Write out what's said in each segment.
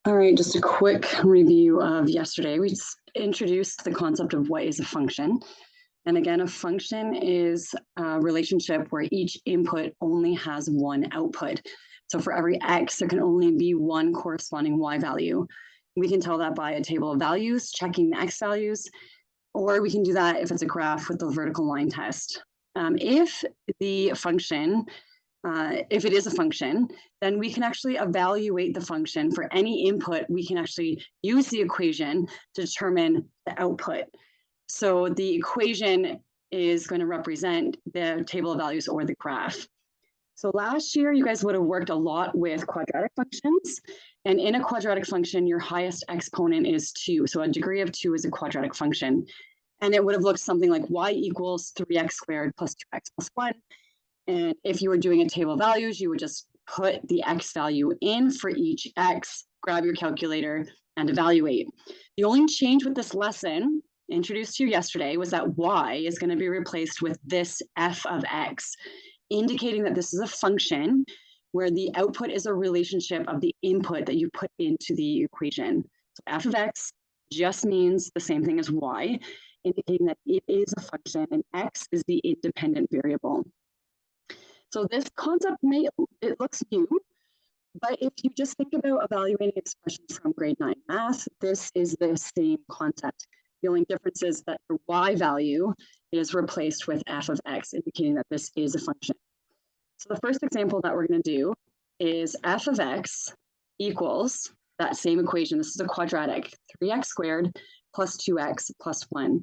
All right, just a quick review of yesterday. We just introduced the concept of what is a function. And again, a function is a relationship where each input only has one output. So for every x, there can only be one corresponding y value. We can tell that by a table of values, checking the x values, or we can do that if it's a graph with the vertical line test. If it is a function, then we can actually evaluate the function for any input. We can actually use the equation to determine the output. So the equation is going to represent the table of values or the graph. So last year, you guys would have worked a lot with quadratic functions. And in a quadratic function, your highest exponent is 2. So a degree of 2 is a quadratic function. And it would have looked something like y equals 3x squared plus 2x plus 1. And if you were doing a table of values, you would just put the x value in for each x, grab your calculator, and evaluate. The only change with this lesson introduced to you yesterday was that y is going to be replaced with this f of x, indicating that this is a function where the output is a relationship of the input that you put into the equation. So f of x just means the same thing as y, indicating that it is a function and x is the independent variable. So this concept it looks new, but if you just think about evaluating expressions from grade 9 math, this is the same concept. The only difference is that the y value is replaced with f of x, indicating that this is a function. So the first example that we're going to do is f of x equals that same equation. This is a quadratic, 3x squared plus 2x plus 1.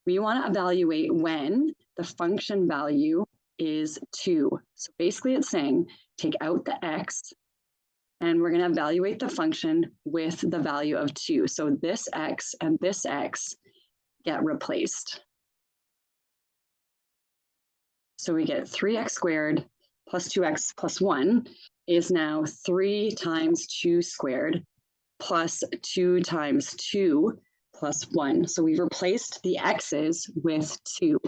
We want to evaluate when the function value is 2. So basically it's saying take out the x and we're going to evaluate the function with the value of 2. So this x and this x get replaced. So we get 3x squared plus 2x plus 1 is now 3 times 2 squared plus 2 times 2 plus 1. So we've replaced the x's with 2.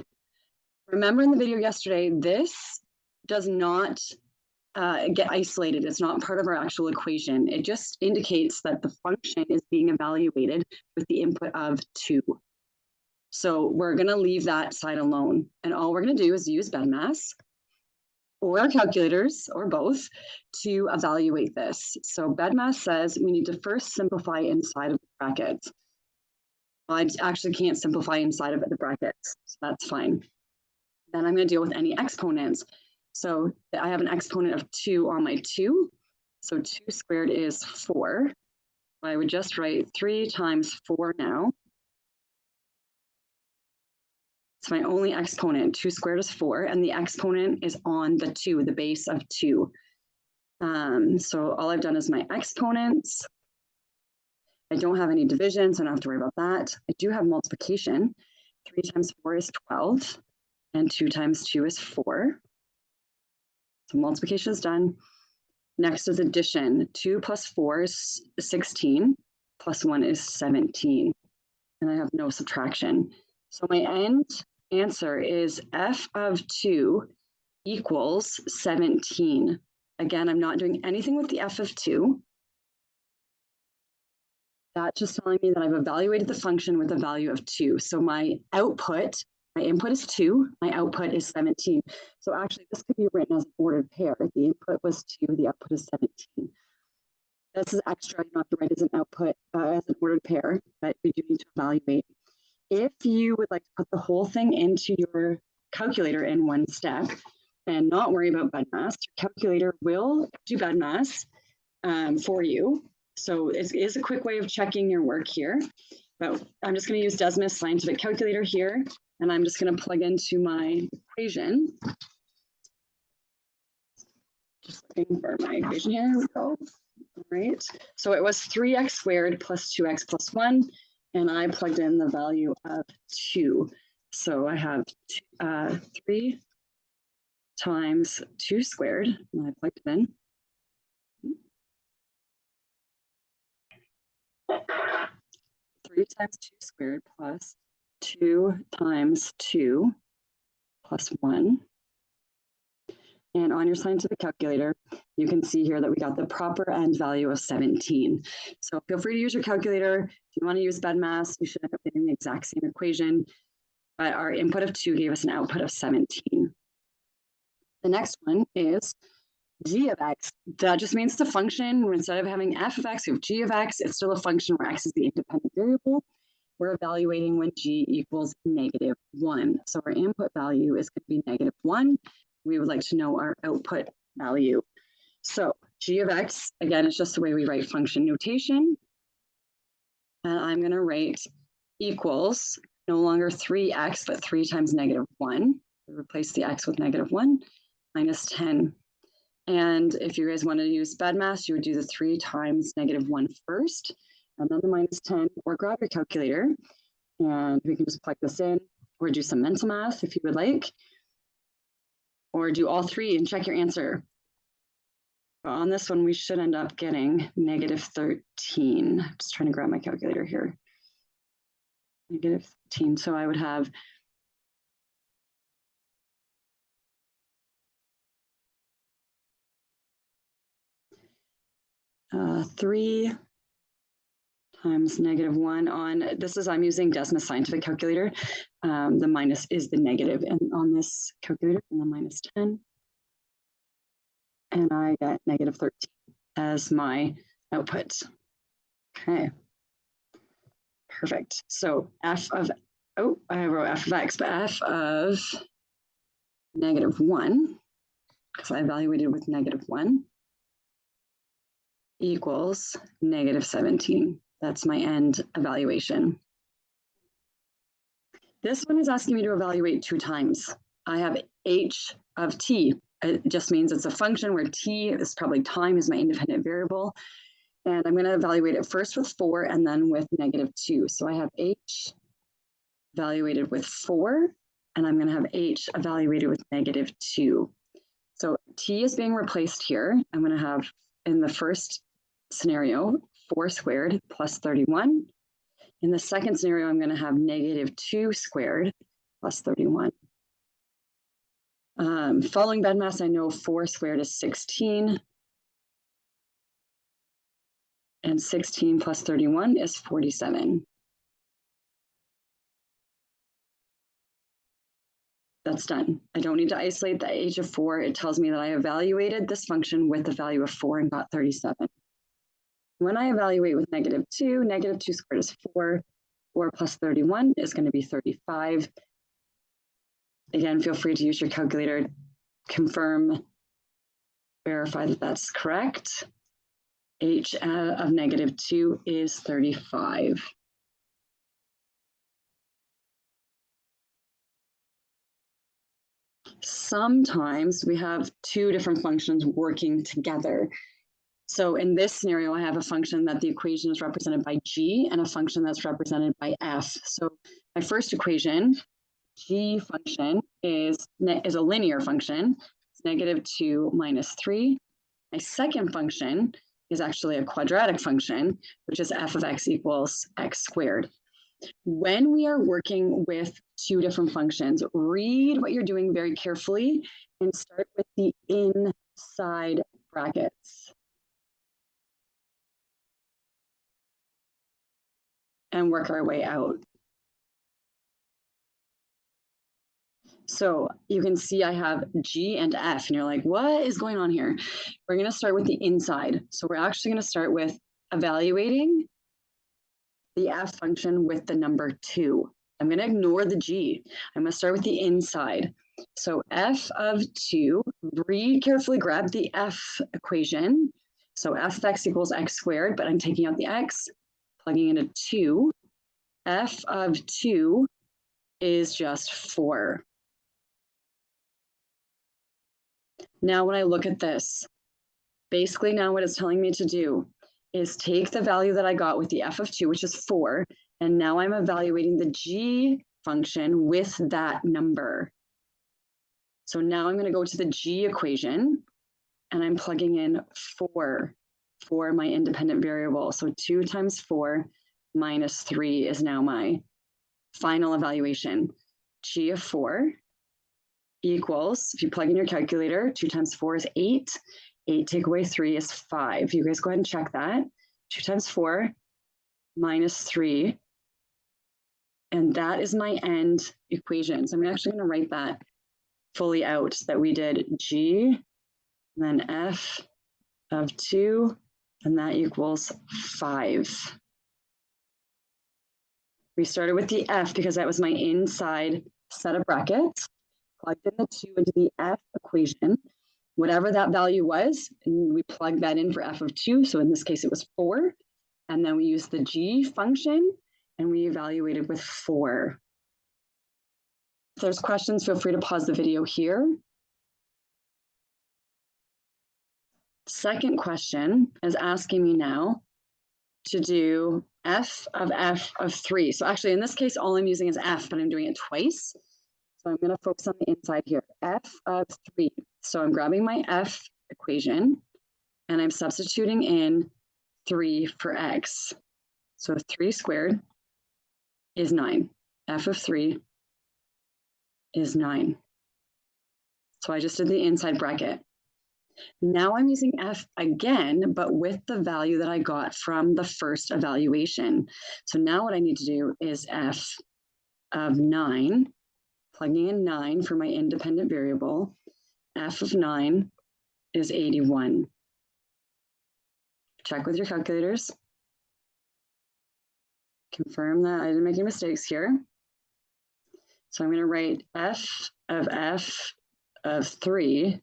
Remember in the video yesterday, this does not get isolated. It's not part of our actual equation. It just indicates that the function is being evaluated with the input of 2. So we're going to leave that side alone. And all we're going to do is use BEDMAS or our calculators or both to evaluate this. So BEDMAS says we need to first simplify inside of the brackets. I actually can't simplify inside of the brackets, so that's fine. Then I'm going to deal with any exponents. So I have an exponent of 2 on my 2. So 2 squared is 4. I would just write 3 times 4 now. It's my only exponent. 2 squared is 4, and the exponent is on the 2, the base of 2. So all I've done is my exponents. I don't have any division, so I don't have to worry about that. I do have multiplication. 3 times 4 is 12. And 2 times 2 is 4. So multiplication is done. Next is addition. 2 plus 4 is 16, plus 1 is 17. And I have no subtraction. So my answer is f of 2 equals 17. Again, I'm not doing anything with the f of 2. That's just telling me that I've evaluated the function with a value of 2. So my input is 2, my output is 17. So actually this could be written as an ordered pair. The input was 2, the output is 17. This is extra, you don't have to write as an output, as an ordered pair, but we do need to evaluate. If you would like to put the whole thing into your calculator in one step and not worry about BEDMAS, your calculator will do BEDMAS for you. So it is a quick way of checking your work here. But I'm just going to use Desmus Scientific Calculator here. And I'm just going to plug into my equation. Just looking for my equation here. We go. All right. So it was 3x squared plus 2x plus 1. And I plugged in the value of 2. So I have 3 times 2 squared. And I plugged it in. 3 times 2 squared plus 2 times 2 plus 1 And on your scientific calculator, you can see here that we got the proper end value of 17. So feel free to use your calculator. If you want to use BEDMAS, you should end up getting the exact same equation. But our input of 2 gave us an output of 17. The next one is g of x. That just means the function. Instead of having f of x, we have g of x. It's still a function where x is the independent variable. We're evaluating when g equals -1. So our input value is going to be -1. We would like to know our output value. So g of x, again, it's just the way we write function notation. And I'm going to write equals no longer 3x, but 3 times -1. Replace the x with -1 minus 10. And if you guys want to use BEDMAS, you would do the 3 times -1 first, and then the minus 10, or grab your calculator, and we can just plug this in, or do some mental math if you would like, or do all 3 and check your answer. But on this one, we should end up getting -13. Just trying to grab my calculator here. -13, so I would have 3 times -1 on, this is, I'm using Desma's scientific calculator. The minus is the negative and on this calculator, and the minus 10. And I get -13 as my output. Okay. Perfect. So f of, oh, I wrote f of x, but f of -1, because I evaluated with -1, equals -17. That's my end evaluation. This one is asking me to evaluate 2 times. I have h of t. It just means it's a function where t is probably time is my independent variable. And I'm going to evaluate it first with 4 and then with -2. So I have h evaluated with 4, and I'm going to have h evaluated with -2. So t is being replaced here. I'm going to have, in the first scenario, 4 squared plus 31. In the second scenario, I'm going to have -2 squared plus 31. Following BEDMAS, I know 4 squared is 16. And 16 plus 31 is 47. That's done. I don't need to isolate the h of 4. It tells me that I evaluated this function with the value of 4 and got 37. When I evaluate with -2, -2 squared is 4. 4 plus 31 is going to be 35. Again, feel free to use your calculator, confirm, verify that that's correct. H of -2 is 35. Sometimes we have 2 different functions working together. So in this scenario, I have a function that the equation is represented by g and a function that's represented by f. So my first equation, g function, is a linear function. It's -2 minus 3. My second function is actually a quadratic function, which is f of x equals x squared. When we are working with 2 different functions, read what you're doing very carefully and start with the inside brackets. And work our way out. So you can see I have G and F, and you're like, what is going on here? We're going to start with the inside. So we're actually going to start with evaluating the f function with the number 2. I'm going to ignore the g. I'm going to start with the inside. So f of 2, read carefully, grab the f equation. So f of x equals x squared, but I'm taking out the x, plugging in a 2. F of 2 is just 4. Now when I look at this, basically now what it's telling me to do is take the value that I got with the f of 2, which is 4, and now I'm evaluating the g function with that number. So now I'm going to go to the g equation, and I'm plugging in 4 for my independent variable. So 2 times 4 minus 3 is now my final evaluation. G of 4 equals, if you plug in your calculator, 2 times 4 is 8. 8 take away 3 is 5. You guys go ahead and check that. 2 times 4 minus 3. And that is my end equation. So I'm actually going to write that fully out, that we did G, and then F of 2, and that equals 5. We started with the F because that was my inside set of brackets. Plugged in the 2 into the F equation. Whatever that value was, and we plugged that in for F of 2. So in this case, it was 4. And then we used the G function, and we evaluated with 4. If there's questions, feel free to pause the video here. Second question is asking me now to do F of 3. So actually, in this case, all I'm using is F, but I'm doing it twice. So I'm going to focus on the inside here, F of 3. So I'm grabbing my F equation, and I'm substituting in 3 for X. So 3 squared is 9. F of 3 is 9. So I just did the inside bracket. Now I'm using F again, but with the value that I got from the first evaluation. So now what I need to do is F of 9, plugging in 9 for my independent variable. F of 9 is 81. Check with your calculators. Confirm that I didn't make any mistakes here. So I'm going to write F of 3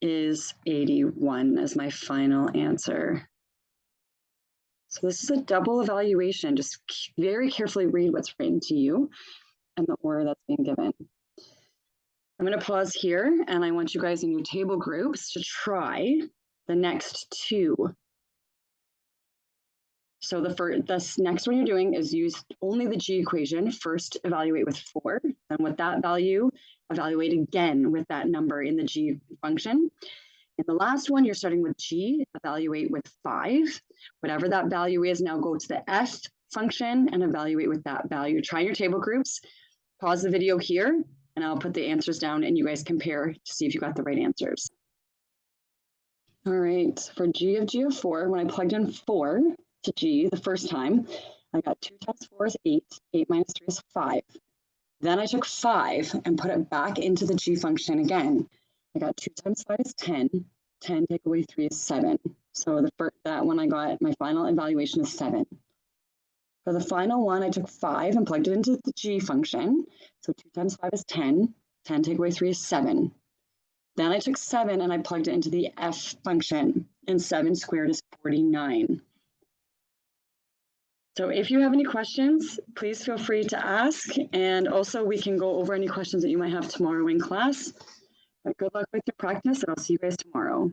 is 81 as my final answer. So this is a double evaluation. Just very carefully read what's written to you and the order that's being given. I'm going to pause here, and I want you guys in your table groups to try the next 2. So this next one you're doing is use only the G equation. First, evaluate with 4, and with that value, evaluate again with that number in the G function. In the last one, you're starting with G, evaluate with 5. Whatever that value is, now go to the F function and evaluate with that value. Try your table groups. Pause the video here, and I'll put the answers down, and you guys compare to see if you got the right answers. All right, for G of 4, when I plugged in 4 to G the first time, I got 2 times 4 is 8. 8 minus 3 is 5. Then I took 5 and put it back into the G function again. I got 2 times 5 is 10. 10 take away 3 is 7. So that one I got, my final evaluation is 7. For the final one, I took 5 and plugged it into the G function. So 2 times 5 is 10. 10 take away 3 is 7. Then I took 7 and I plugged it into the F function. And 7 squared is 49. So if you have any questions, please feel free to ask. And also we can go over any questions that you might have tomorrow in class. But good luck with your practice, and I'll see you guys tomorrow.